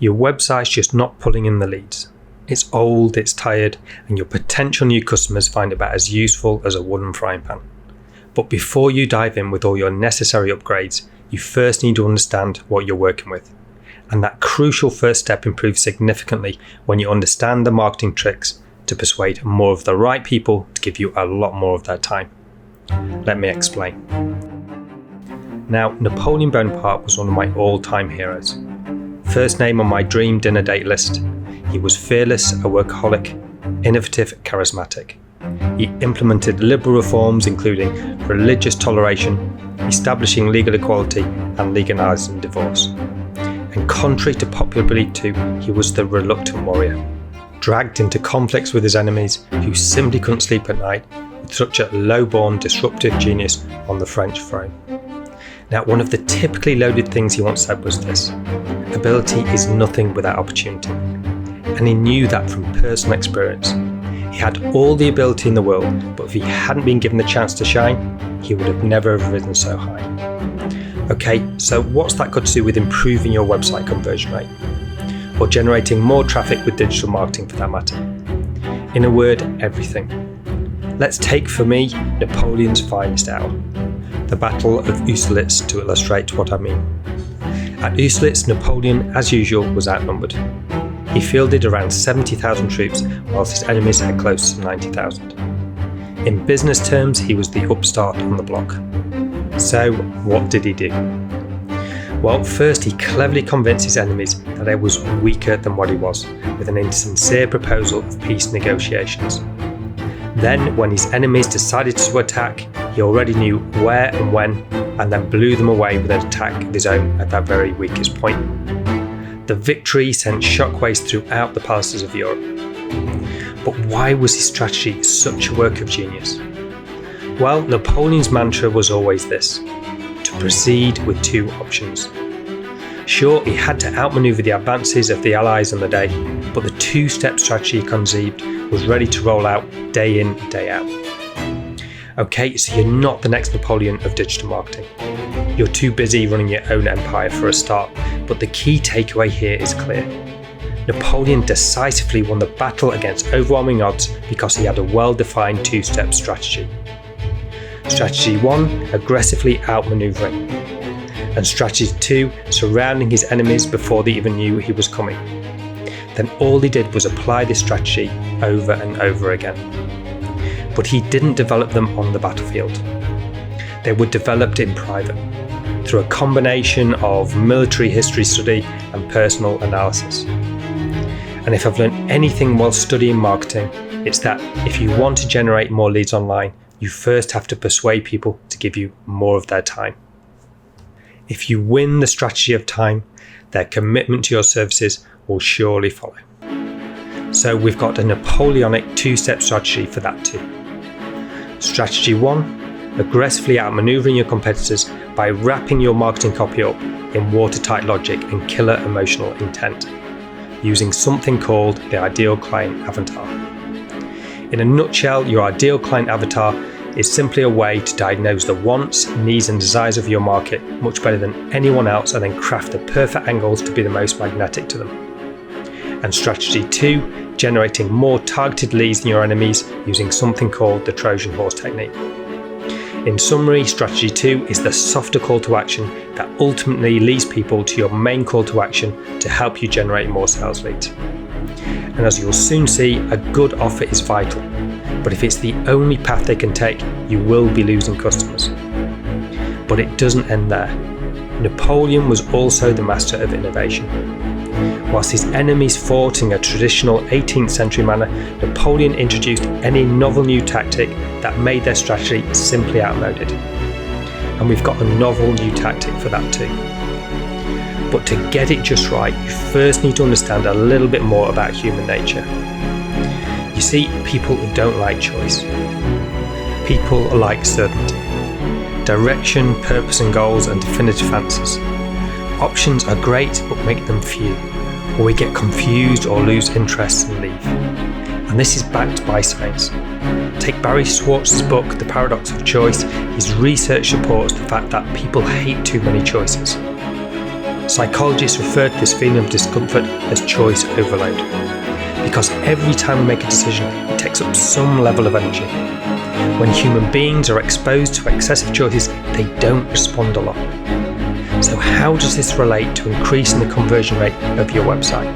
Your website's just not pulling in the leads. It's old, it's tired, and your potential new customers find it about as useful as a wooden frying pan. But before you dive in with all your necessary upgrades, you first need to understand what you're working with. And that crucial first step improves significantly when you understand the marketing tricks to persuade more of the right people to give you a lot more of their time. Let me explain. Now, Napoleon Bonaparte was one of my all-time heroes. First name on my dream dinner date list. He was fearless, a workaholic, innovative, charismatic. He implemented liberal reforms including religious toleration, establishing legal equality and legalising divorce. And contrary to popular belief too, he was the reluctant warrior, dragged into conflicts with his enemies who simply couldn't sleep at night with such a low-born, disruptive genius on the French throne. Now, one of the typically loaded things he once said was this: ability is nothing without opportunity. And he knew that from personal experience. He had all the ability in the world, but if he hadn't been given the chance to shine, he would have never have risen so high. Okay, so what's that got to do with improving your website conversion rate? Or generating more traffic with digital marketing for that matter? In a word, everything. Let's take, for me, Napoleon's finest hour. The Battle of Austerlitz to illustrate what I mean. At Austerlitz, Napoleon, as usual, was outnumbered. He fielded around 70,000 troops, whilst his enemies had close to 90,000. In business terms, he was the upstart on the block. So, what did he do? Well, first he cleverly convinced his enemies that he was weaker than what he was, with an insincere proposal of peace negotiations. Then, when his enemies decided to attack, he already knew where and when, and then blew them away with an attack of his own at that very weakest point. The victory sent shockwaves throughout the palaces of Europe. But why was his strategy such a work of genius? Well, Napoleon's mantra was always this: to proceed with two options. Sure, he had to outmaneuver the advances of the Allies on the day, but the two-step strategy he conceived was ready to roll out day in, day out. Okay, so you're not the next Napoleon of digital marketing. You're too busy running your own empire for a start, but the key takeaway here is clear. Napoleon decisively won the battle against overwhelming odds because he had a well-defined two-step strategy. Strategy 1, aggressively outmaneuvering. And strategy 2, surrounding his enemies before they even knew he was coming. Then all he did was apply this strategy over and over again. But he didn't develop them on the battlefield. They were developed in private, through a combination of military history study and personal analysis. And if I've learned anything while studying marketing, it's that if you want to generate more leads online, you first have to persuade people to give you more of their time. If you win the strategy of time, their commitment to your services will surely follow. So we've got a Napoleonic two-step strategy for that too. Strategy 1, aggressively outmaneuvering your competitors by wrapping your marketing copy up in watertight logic and killer emotional intent, using something called the ideal client avatar. In a nutshell, your ideal client avatar is simply a way to diagnose the wants, needs and desires of your market much better than anyone else, and then craft the perfect angles to be the most magnetic to them. And strategy 2, generating more targeted leads than your enemies using something called the Trojan horse technique. In summary, strategy 2 is the softer call to action that ultimately leads people to your main call to action to help you generate more sales leads. And as you'll soon see, a good offer is vital, but if it's the only path they can take, you will be losing customers. But it doesn't end there. Napoleon was also the master of innovation. Whilst his enemies fought in a traditional 18th century manner, Napoleon introduced any novel new tactic that made their strategy simply outmoded. And we've got a novel new tactic for that too. But to get it just right, you first need to understand a little bit more about human nature. You see, people don't like choice. People like certainty. Direction, purpose and goals and definitive answers. Options are great, but make them few, or we get confused or lose interest and leave. And this is backed by science. Take Barry Schwartz's book, The Paradox of Choice. His research supports the fact that people hate too many choices. Psychologists refer to this feeling of discomfort as choice overload, because every time we make a decision, it takes up some level of energy. When human beings are exposed to excessive choices, they don't respond a lot. So how does this relate to increasing the conversion rate of your website?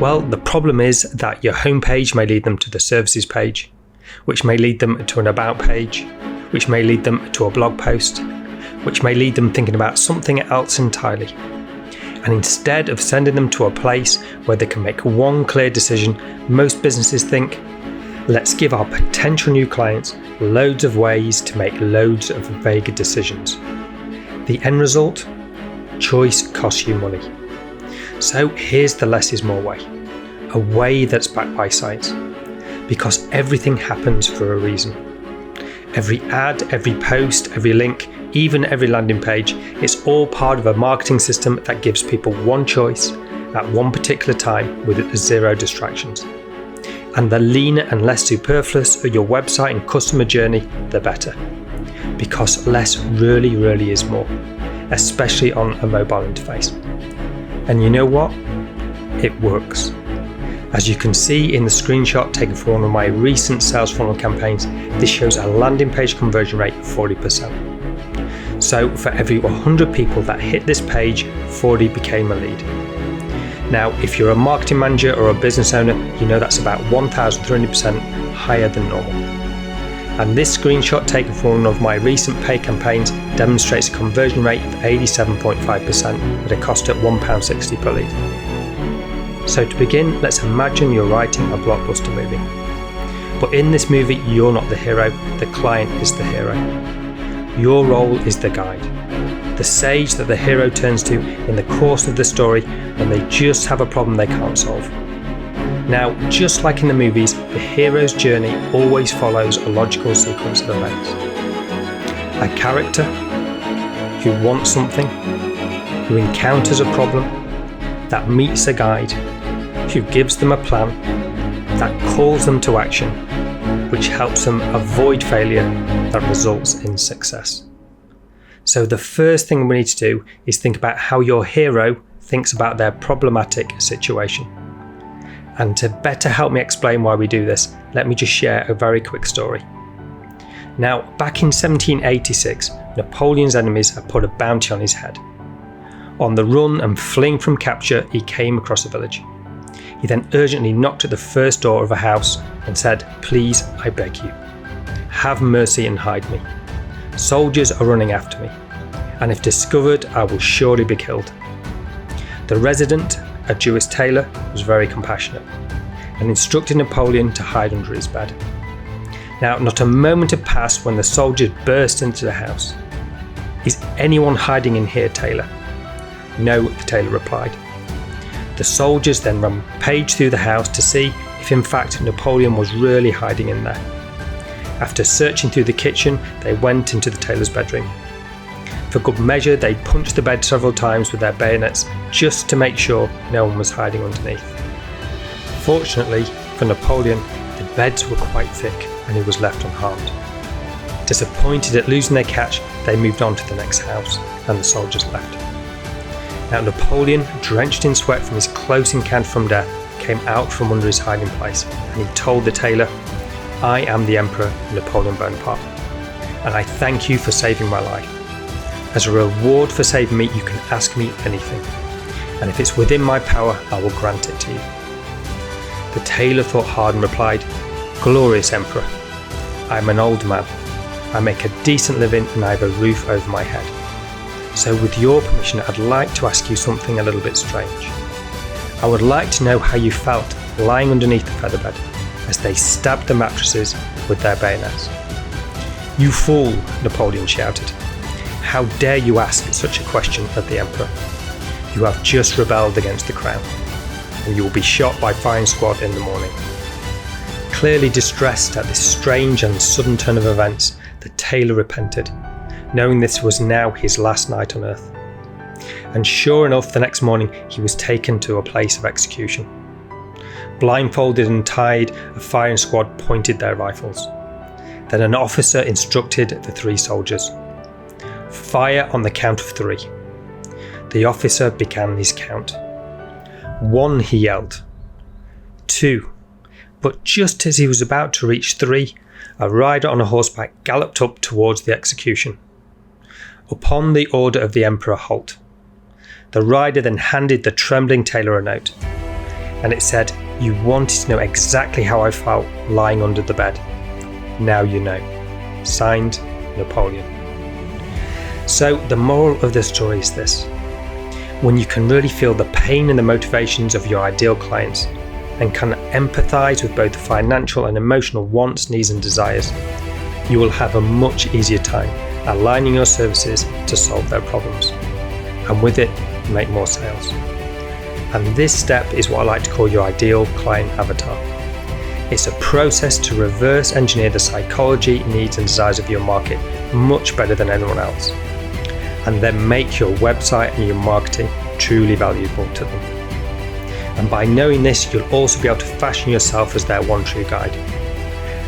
Well, the problem is that your homepage may lead them to the services page, which may lead them to an about page, which may lead them to a blog post, which may lead them thinking about something else entirely. And instead of sending them to a place where they can make one clear decision, most businesses think, let's give our potential new clients loads of ways to make loads of vague decisions. The end result? Choice costs you money. So here's the less is more way. A way that's backed by science. Because everything happens for a reason. Every ad, every post, every link, even every landing page, it's all part of a marketing system that gives people one choice at one particular time with zero distractions. And the leaner and less superfluous your website and customer journey, the better. Because less really is more, especially on a mobile interface. And you know what? It works. As you can see in the screenshot taken from one of my recent sales funnel campaigns, this shows a landing page conversion rate of 40%. So for every 100 people that hit this page, 40 became a lead. Now, if you're a marketing manager or a business owner, you know that's about 1,300% higher than normal. And this screenshot taken from one of my recent paid campaigns demonstrates a conversion rate of 87.5% at a cost at £1.60 per lead. So to begin, let's imagine you're writing a blockbuster movie. But in this movie, you're not the hero, the client is the hero. Your role is the guide, the sage that the hero turns to in the course of the story when they just have a problem they can't solve. Now, just like in the movies, the hero's journey always follows a logical sequence of events. A character who wants something, who encounters a problem, that meets a guide, who gives them a plan, that calls them to action, which helps them avoid failure that results in success. So the first thing we need to do is think about how your hero thinks about their problematic situation. And to better help me explain why we do this, let me just share a very quick story. Now, back in 1786, Napoleon's enemies had put a bounty on his head. On the run and fleeing from capture, he came across a village. He then urgently knocked at the first door of a house and said, "Please, I beg you, have mercy and hide me. Soldiers are running after me, and if discovered, I will surely be killed." The resident, a Jewish tailor, was very compassionate and instructed Napoleon to hide under his bed. Now, not a moment had passed when the soldiers burst into the house. "Is anyone hiding in here, tailor?" "No," the tailor replied. The soldiers then rampaged through the house to see if in fact Napoleon was really hiding in there. After searching through the kitchen, they went into the tailor's bedroom. For good measure, they punched the bed several times with their bayonets just to make sure no one was hiding underneath. Fortunately for Napoleon, the beds were quite thick and he was left unharmed. Disappointed at losing their catch, they moved on to the next house and the soldiers left. Now Napoleon, drenched in sweat from his close encounter from death, came out from under his hiding place and he told the tailor, "I am the Emperor Napoleon Bonaparte, and I thank you for saving my life. As a reward for saving me, you can ask me anything, and if it's within my power, I will grant it to you." The tailor thought hard and replied, "Glorious Emperor, I am an old man. I make a decent living and I have a roof over my head. So with your permission, I'd like to ask you something a little bit strange. I would like to know how you felt lying underneath the featherbed as they stabbed the mattresses with their bayonets." "You fool," Napoleon shouted. "How dare you ask such a question of the Emperor? You have just rebelled against the crown, and you will be shot by firing squad in the morning." Clearly distressed at this strange and sudden turn of events, the tailor repented, knowing this was now his last night on earth. And sure enough, the next morning he was taken to a place of execution. Blindfolded and tied, a firing squad pointed their rifles. Then an officer instructed the three soldiers, "Fire on the count of 3. the officer began his count. 1, he yelled. 2. But just as he was about to reach 3, a rider on a horseback galloped up towards the execution. Upon the order of the emperor, halt. The rider then handed the trembling tailor a note, and it said, "You wanted to know exactly how I felt lying under the bed. Now you know." Signed, Napoleon. So the moral of the story is this: when you can really feel the pain and the motivations of your ideal clients and can empathise with both the financial and emotional wants, needs and desires, you will have a much easier time aligning your services to solve their problems, and with it, make more sales. And this step is what I like to call your ideal client avatar. It's a process to reverse engineer the psychology, needs and desires of your market much better than anyone else, and then make your website and your marketing truly valuable to them. And by knowing this, you'll also be able to fashion yourself as their one true guide,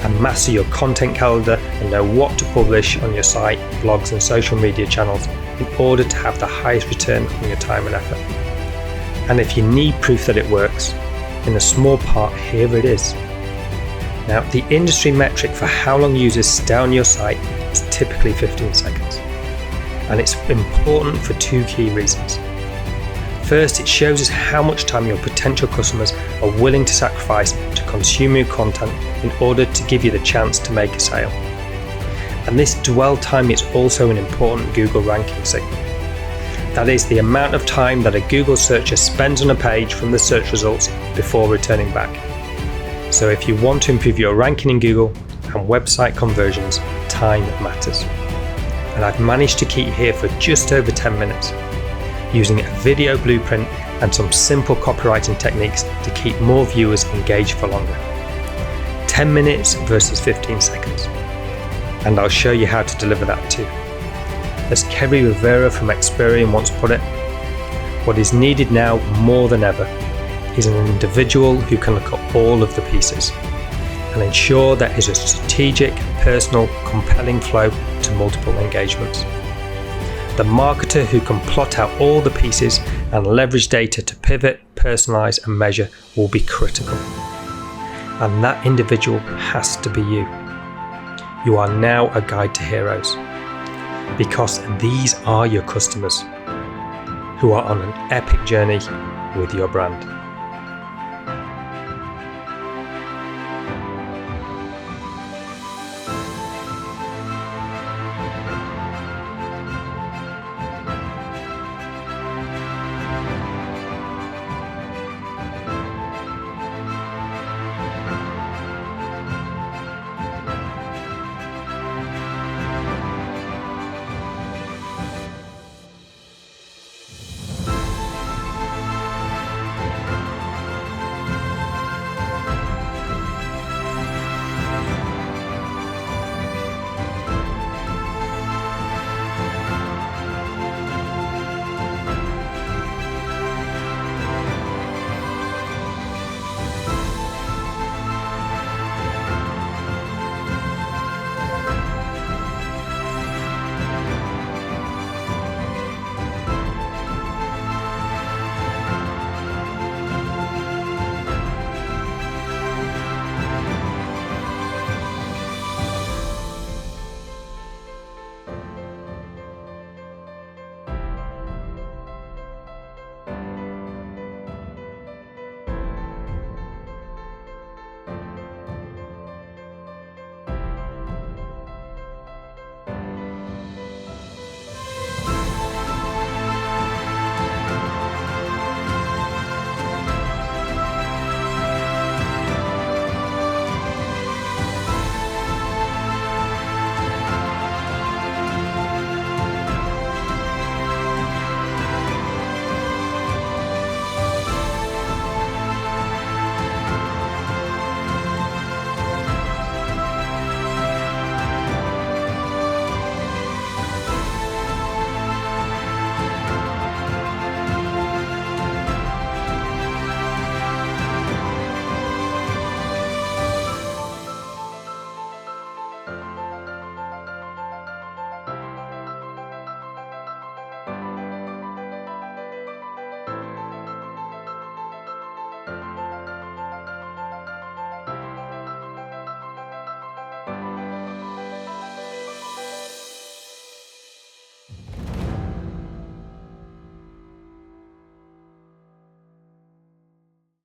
and master your content calendar and know what to publish on your site, blogs and social media channels in order to have the highest return on your time and effort. And if you need proof that it works, in a small part, here it is. Now, the industry metric for how long users stay on your site is typically 15 seconds. And it's important for 2 key reasons. First, it shows us how much time your potential customers are willing to sacrifice to consume your content in order to give you the chance to make a sale. And this dwell time is also an important Google ranking signal. That is the amount of time that a Google searcher spends on a page from the search results before returning back. So if you want to improve your ranking in Google and website conversions, time matters. And I've managed to keep here for just over 10 minutes, using a video blueprint and some simple copywriting techniques to keep more viewers engaged for longer. 10 minutes versus 15 seconds. And I'll show you how to deliver that too. As Kerry Rivera from Experian once put it, what is needed now more than ever is an individual who can look at all of the pieces and ensure there is a strategic, personal, compelling flow to multiple engagements. The marketer who can plot out all the pieces and leverage data to pivot, personalize and measure will be critical. And that individual has to be you. You are now a guide to heroes, because these are your customers who are on an epic journey with your brand.